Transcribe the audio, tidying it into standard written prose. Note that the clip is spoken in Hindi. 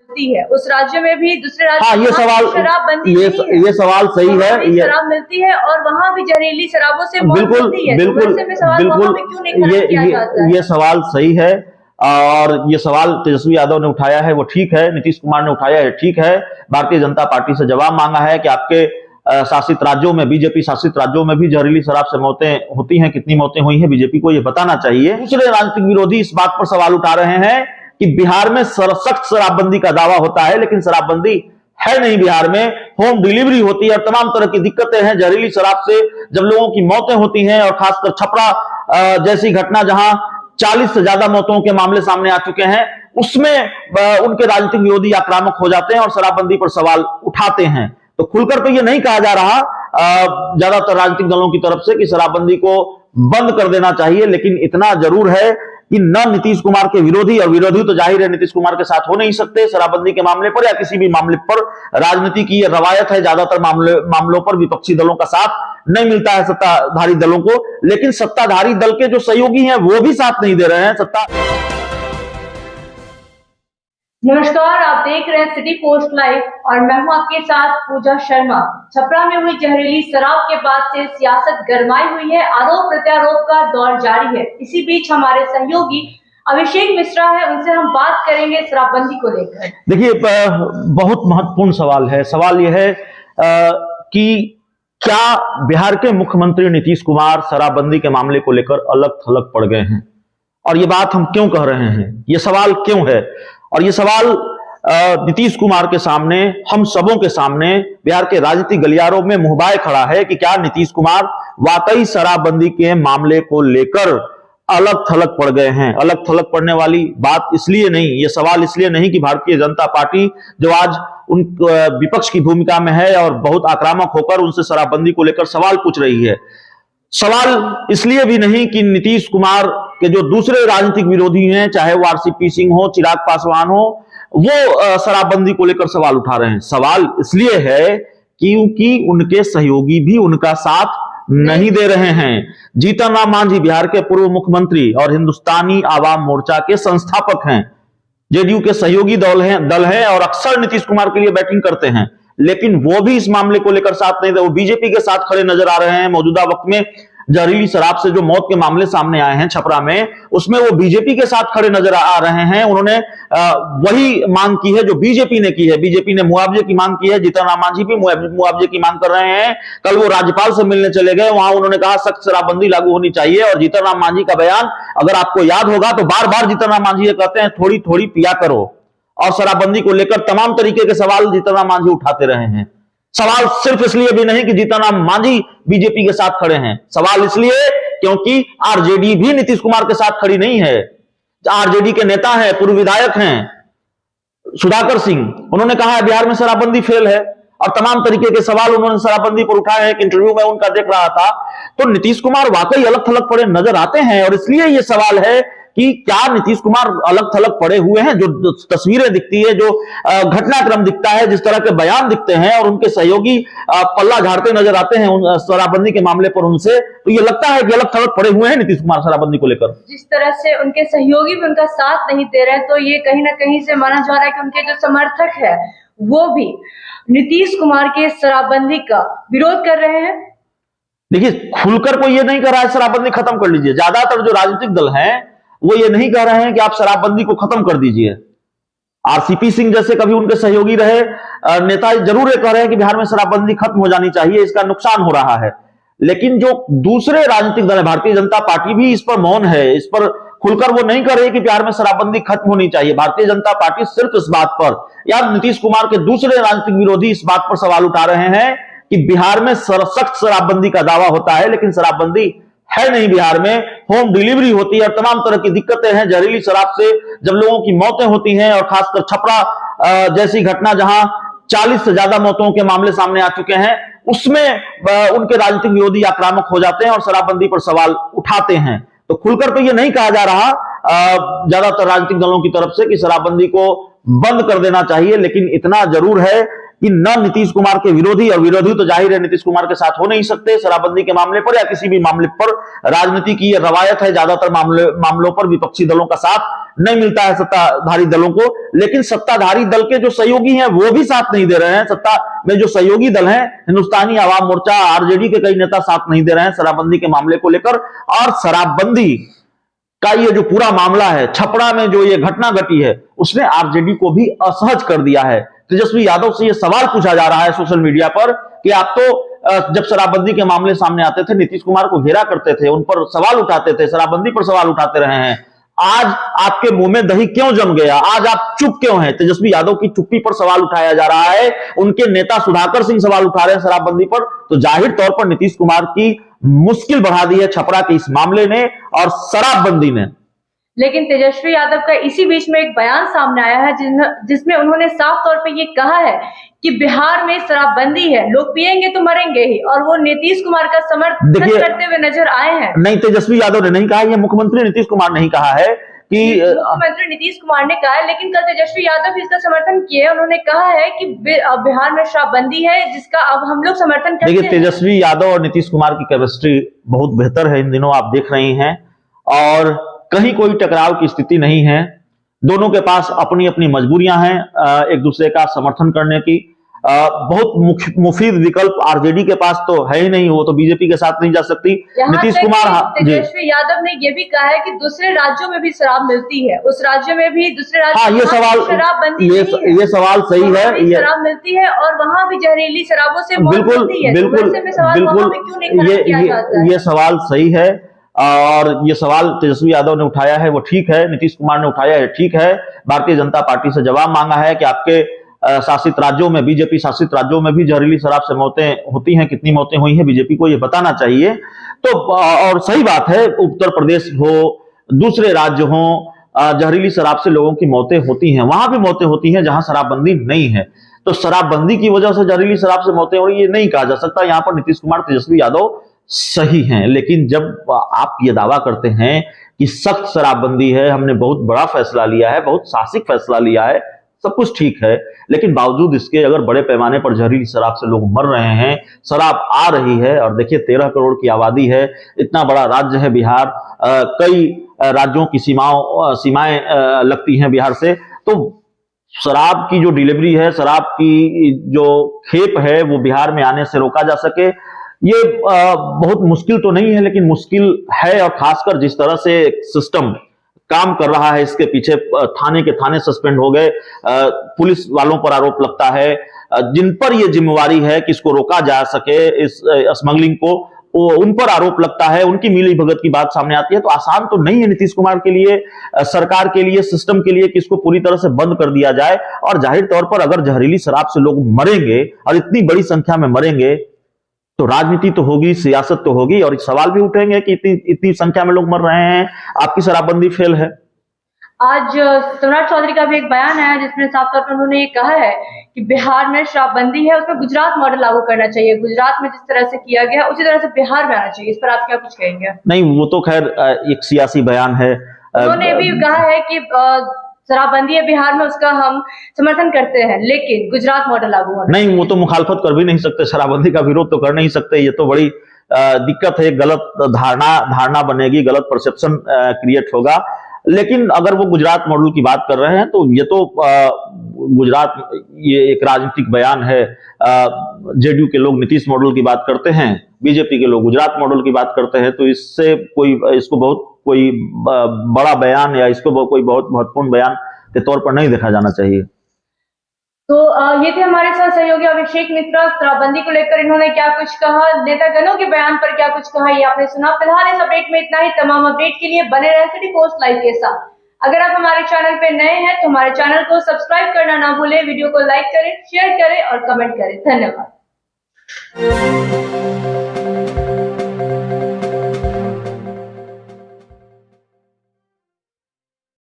मिलती है, उस राज्य में भी दूसरे राज्य हाँ, ये सवाल, शराबबंदी ये सवाल सही है। ये शराब मिलती है और वहां भी जहरीली शराबों से मौत बिल्कुल होती है। बिल्कुल तो वैसे में सवाल वहां पे क्यों नहीं खड़ा किया जाता है? ये सवाल सही है और ये सवाल तेजस्वी यादव ने उठाया है, वो ठीक है। नीतीश कुमार ने उठाया है, ठीक है। भारतीय जनता पार्टी से जवाब मांगा है कि आपके शासित राज्यों में, बीजेपी शासित राज्यों में भी जहरीली शराब से मौतें होती हैं, कितनी मौतें हुई हैं, बीजेपी को ये बताना चाहिए। दूसरे राजनीतिक विरोधी इस बात पर सवाल उठा रहे हैं कि बिहार में सख्त शराबबंदी का दावा होता है, लेकिन शराबबंदी है नहीं बिहार में। होम डिलीवरी होती है और तमाम तरह की दिक्कतें हैं। जहरीली शराब से जब लोगों की मौतें होती हैं और खासकर छपरा जैसी घटना जहां 40 से ज्यादा मौतों के मामले सामने आ चुके हैं, उसमें उनके राजनीतिक विरोधी आक्रामक हो जाते हैं और शराबबंदी पर सवाल उठाते हैं। तो खुलकर तो ये नहीं कहा जा रहा ज्यादातर राजनीतिक दलों की तरफ से कि शराबबंदी को बंद कर देना चाहिए, लेकिन इतना जरूर है कि न नीतीश कुमार के विरोधी, और विरोधी तो जाहिर है नीतीश कुमार के साथ हो नहीं सकते शराबबंदी के मामले पर या किसी भी मामले पर। राजनीति की यह रवायत है, ज्यादातर मामलों पर विपक्षी दलों का साथ नहीं मिलता है सत्ताधारी दलों को, लेकिन सत्ताधारी दल के जो सहयोगी हैं वो भी साथ नहीं दे रहे हैं। नमस्कार, आप देख रहे हैं सिटी पोस्ट लाइव और मैं हूं आपके साथ पूजा शर्मा। छपरा में हुई जहरीली शराब के बाद से सियासत गरमाई हुई है। आरोप प्रत्यारोप का दौर जारी है। इसी बीच हमारे सहयोगी अभिषेक मिश्रा है, उनसे हम बात करेंगे शराबबंदी को लेकर। देखिए, बहुत महत्वपूर्ण सवाल है। सवाल यह है कि क्या बिहार के मुख्यमंत्री नीतीश कुमार शराबबंदी के मामले को लेकर अलग थलग पड़ गए हैं, और ये बात हम क्यों कह रहे हैं, ये सवाल क्यों है? और ये सवाल नीतीश कुमार के सामने, हम सबों के सामने, बिहार के राजनीतिक गलियारों में मुहबाए खड़ा है कि क्या नीतीश कुमार वाकई शराबबंदी के मामले को लेकर अलग थलग पड़ गए हैं। अलग थलग पड़ने वाली बात इसलिए नहीं, ये सवाल इसलिए नहीं कि भारतीय जनता पार्टी जो आज उन विपक्ष की भूमिका में है और बहुत आक्रामक होकर उनसे शराबबंदी को लेकर सवाल पूछ रही है। सवाल इसलिए भी नहीं कि नीतीश कुमार के जो दूसरे राजनीतिक विरोधी हैं, चाहे वो आरसीपी सिंह हो, चिराग पासवान हो, वो शराबबंदी को लेकर सवाल उठा रहे हैं। सवाल इसलिए है क्योंकि उनके सहयोगी भी उनका साथ नहीं दे रहे हैं। जीतन राम मांझी बिहार के पूर्व मुख्यमंत्री और हिंदुस्तानी आवाम मोर्चा के संस्थापक हैं, जेडीयू के सहयोगी दल है और अक्सर नीतीश कुमार के लिए बैटिंग करते हैं, लेकिन वो भी इस मामले को लेकर साथ नहीं दे, वो बीजेपी के साथ खड़े नजर आ रहे हैं। मौजूदा वक्त में जहरीली शराब से जो मौत के मामले सामने आए हैं छपरा में, उसमें वो बीजेपी के साथ खड़े नजर आ रहे हैं। उन्होंने वही मांग की है जो बीजेपी ने की है। बीजेपी ने मुआवजे की मांग की है, जीतन राम मांझी भी मुआवजे की मांग कर रहे हैं। कल वो राज्यपाल से मिलने चले गए, वहां उन्होंने कहा सख्त शराबबंदी लागू होनी चाहिए। और जीतन राम मांझी का बयान अगर आपको याद होगा तो बार बार जीतन राम मांझी ये कहते हैं थोड़ी थोड़ी पिया करो, और शराबबंदी को लेकर तमाम तरीके के सवाल जीतन राम मांझी उठाते रहे हैं। सवाल सिर्फ इसलिए भी नहीं कि जीतन राम मांझी बीजेपी के साथ खड़े हैं, सवाल इसलिए क्योंकि आरजेडी भी नीतीश कुमार के साथ खड़ी नहीं है। आरजेडी के नेता हैं, पूर्व विधायक हैं सुधाकर सिंह, उन्होंने कहा है बिहार में शराबबंदी फेल है, और तमाम तरीके के सवाल उन्होंने शराबबंदी पर उठाए हैं। एक इंटरव्यू में उनका देख रहा था, तो नीतीश कुमार वाकई अलग थलग पड़े नजर आते हैं। और इसलिए यह सवाल है कि क्या नीतीश कुमार अलग थलग पड़े हुए हैं? जो तस्वीरें दिखती है, जो घटनाक्रम दिखता है, जिस तरह के बयान दिखते हैं, और उनके सहयोगी पल्ला झाड़ते नजर आते हैं शराबबंदी के मामले पर उनसे, तो ये लगता है कि अलग थलग पड़े हुए हैं नीतीश कुमार शराबबंदी को लेकर। जिस तरह से उनके सहयोगी भी उनका साथ नहीं दे रहे, तो ये कहीं ना कहीं से माना जा रहा है कि उनके जो समर्थक है वो भी नीतीश कुमार के शराबबंदी का विरोध कर रहे हैं। देखिए, खुलकर कोई ये नहीं कर रहा है शराबबंदी खत्म कर लीजिए। ज्यादातर जो राजनीतिक दल हैं वो ये नहीं कह रहे हैं कि आप शराबबंदी को खत्म कर दीजिए। आरसीपी सिंह जैसे कभी उनके सहयोगी रहे नेता जरूर ये कह रहे हैं कि बिहार में शराबबंदी खत्म हो जानी चाहिए, इसका नुकसान हो रहा है। लेकिन जो दूसरे राजनीतिक दल है, भारतीय जनता पार्टी भी इस पर मौन है, इस पर खुलकर वो नहीं कर रही कि बिहार में शराबबंदी खत्म होनी चाहिए। भारतीय जनता पार्टी सिर्फ इस बात पर, या नीतीश कुमार के दूसरे राजनीतिक विरोधी इस बात पर सवाल उठा रहे हैं कि बिहार में सख्त शराबबंदी का दावा होता है, लेकिन शराबबंदी है नहीं बिहार में। होम डिलीवरी होती है और तमाम तरह की दिक्कतें हैं। जहरीली शराब से जब लोगों की मौतें होती हैं और खासकर छपरा जैसी घटना जहां 40 से ज्यादा मौतों के मामले सामने आ चुके हैं, उसमें उनके राजनीतिक विरोधी आक्रामक हो जाते हैं और शराबबंदी पर सवाल उठाते हैं। तो खुलकर तो ये नहीं कहा जा रहा ज्यादातर राजनीतिक दलों की तरफ से कि शराबबंदी को बंद कर देना चाहिए, लेकिन इतना जरूर है कि न नीतीश कुमार के विरोधी, और विरोधी तो जाहिर है नीतीश कुमार के साथ हो नहीं सकते शराबबंदी के मामले पर या किसी भी मामले पर। राजनीति की यह रवायत है, ज्यादातर मामलों पर विपक्षी दलों का साथ नहीं मिलता है सत्ताधारी दलों को, लेकिन सत्ताधारी दल के जो सहयोगी हैं वो भी साथ नहीं दे रहे हैं। सत्ता में जो सहयोगी दल हैं, हिंदुस्तानी आवाम मोर्चा, आरजेडी के कई नेता साथ नहीं दे रहे हैं शराबबंदी के मामले को लेकर। और शराबबंदी का ये जो पूरा मामला है, छपरा में जो ये घटना घटी है, उसने आरजेडी को भी असहज कर दिया है। तेजस्वी यादव से ये सवाल पूछा जा रहा है सोशल मीडिया पर कि आप तो जब शराबबंदी के मामले सामने आते थे नीतीश कुमार को घेरा करते थे, उन पर सवाल उठाते थे, शराबबंदी पर सवाल उठाते रहे हैं, आज आपके मुंह में दही क्यों जम गया, आज आप चुप क्यों हैं? तेजस्वी यादव की चुप्पी पर सवाल उठाया जा रहा है, उनके नेता सुधाकर सिंह सवाल उठा रहे हैं शराबबंदी पर। तो जाहिर तौर पर नीतीश कुमार की मुश्किल बढ़ा दी है छपरा के इस मामले ने और शराबबंदी ने। लेकिन तेजस्वी यादव का इसी बीच में एक बयान सामने आया है जिसमें उन्होंने साफ तौर पे ये कहा है कि बिहार में शराबबंदी है, लोग पिएंगे तो मरेंगे ही, और वो नीतीश कुमार का समर्थन करते हुए नजर आए हैं। नहीं, तेजस्वी यादव ने नहीं कहा, ये मुख्यमंत्री नीतीश कुमार ने ही कहा है कि मुख्यमंत्री नीतीश कुमार ने कहा है, लेकिन कल तेजस्वी यादव इसका समर्थन किए। उन्होंने कहा है कि बिहार में शराबबंदी है जिसका अब हम लोग समर्थन करते हैं। देखिए, तेजस्वी यादव और नीतीश कुमार की केमिस्ट्री बहुत बेहतर है इन दिनों, आप देख रही हैं, और कहीं कोई टकराव की स्थिति नहीं है। दोनों के पास अपनी अपनी मजबूरियां हैं एक दूसरे का समर्थन करने की। बहुत मुफीद विकल्प आरजेडी के पास तो है ही नहीं, वो तो बीजेपी के साथ नहीं जा सकती। नीतीश कुमार, तेजस्वी यादव ने यह भी कहा है कि दूसरे राज्यों में भी शराब मिलती है, उस राज्य में भी दूसरे राज्यों ये सवाल, शराबबंदी ये सवाल सही है, शराब मिलती है और वहां भी जहरीली शराबों से बिल्कुल ये सवाल सही है, और ये सवाल तेजस्वी यादव ने उठाया है वो ठीक है, नीतीश कुमार ने उठाया है ठीक है। भारतीय जनता पार्टी से जवाब मांगा है कि आपके शासित राज्यों में, बीजेपी शासित राज्यों में भी जहरीली शराब से मौतें होती हैं, कितनी मौतें हुई हैं, बीजेपी को ये बताना चाहिए। तो और सही बात है, उत्तर प्रदेश हो, दूसरे राज्य हो, जहरीली शराब से लोगों की मौतें होती हैं, वहां भी मौतें होती हैं जहां शराबबंदी नहीं है। तो शराबबंदी की वजह से जहरीली शराब से मौतें हो रही, ये नहीं कहा जा सकता। यहाँ पर नीतीश कुमार, तेजस्वी यादव सही हैं, लेकिन जब आप ये दावा करते हैं कि सख्त शराबबंदी है, हमने बहुत बड़ा फैसला लिया है, बहुत साहसिक फैसला लिया है, सब कुछ ठीक है, लेकिन बावजूद इसके अगर बड़े पैमाने पर जहरीली शराब से लोग मर रहे हैं, शराब आ रही है, और देखिए 13 करोड़ की आबादी है, इतना बड़ा राज्य है बिहार, कई राज्यों की सीमाएं लगती हैं बिहार से, तो शराब की जो डिलीवरी है, शराब की जो खेप है, वो बिहार में आने से रोका जा सके, ये बहुत मुश्किल तो नहीं है, लेकिन मुश्किल है। और खासकर जिस तरह से सिस्टम काम कर रहा है, इसके पीछे थाने के थाने सस्पेंड हो गए, पुलिस वालों पर आरोप लगता है, जिन पर यह जिम्मेवारी है कि इसको रोका जा सके, इस स्मगलिंग को, उन पर आरोप लगता है, उनकी मिली भगत की बात सामने आती है। तो आसान तो नहीं है नीतीश कुमार के लिए, सरकार के लिए, सिस्टम के लिए कि इसको पूरी तरह से बंद कर दिया जाए। और जाहिर तौर पर अगर जहरीली शराब से लोग मरेंगे और इतनी बड़ी संख्या में मरेंगे, तो राजनीति तो होगी, सियासत तो होगी, और सवाल भी उठेंगे कि इतनी संख्या में लोग मर रहे हैं, आपकी शराबबंदी फेल है। आज सम्राट चौधरी का भी एक बयान आया जिसमें साफ तौर पर उन्होंने ये कहा है कि बिहार में शराबबंदी है, उसमें गुजरात मॉडल लागू करना चाहिए, गुजरात में जिस तरह से किया गया उसी तरह से बिहार में आना चाहिए। इस पर आप क्या कुछ कहेंगे? नहीं, वो तो खैर एक सियासी बयान है। उन्होंने भी कहा है कि शराबबंदी है बिहार में, उसका हम समर्थन करते हैं, लेकिन गुजरात मॉडल लागू होना नहीं, वो तो मुखालफत कर भी नहीं सकते, शराबबंदी का विरोध तो कर नहीं सकते, ये तो बड़ी दिक्कत है, गलत धारणा बनेगी, गलत परसेप्शन क्रिएट होगा। लेकिन अगर वो गुजरात मॉडल की बात कर रहे हैं तो ये तो गुजरात, ये एक राजनीतिक बयान है। जेडीयू के लोग नीतीश मॉडल की बात करते हैं, बीजेपी के लोग गुजरात मॉडल की बात करते हैं, तो इसको बहुत कोई बड़ा बयान या इसको कोई बहुत महत्वपूर्ण बयान के तौर पर नहीं देखा जाना चाहिए। तो ये थे हमारे साथ सहयोगी अभिषेक मिश्रा। शराबबंदी को लेकर इन्होंने क्या कुछ कहा, नेतागणों के बयान पर क्या कुछ कहा, ये आपने सुना। फिलहाल इस अपडेट में इतना ही। तमाम अपडेट के लिए बने रहे सिटी पोस्ट लाइव के साथ। अगर आप हमारे चैनल पे नए हैं तो हमारे चैनल को सब्सक्राइब करना ना भूलें, वीडियो को लाइक करें, शेयर करें और कमेंट करें। धन्यवाद।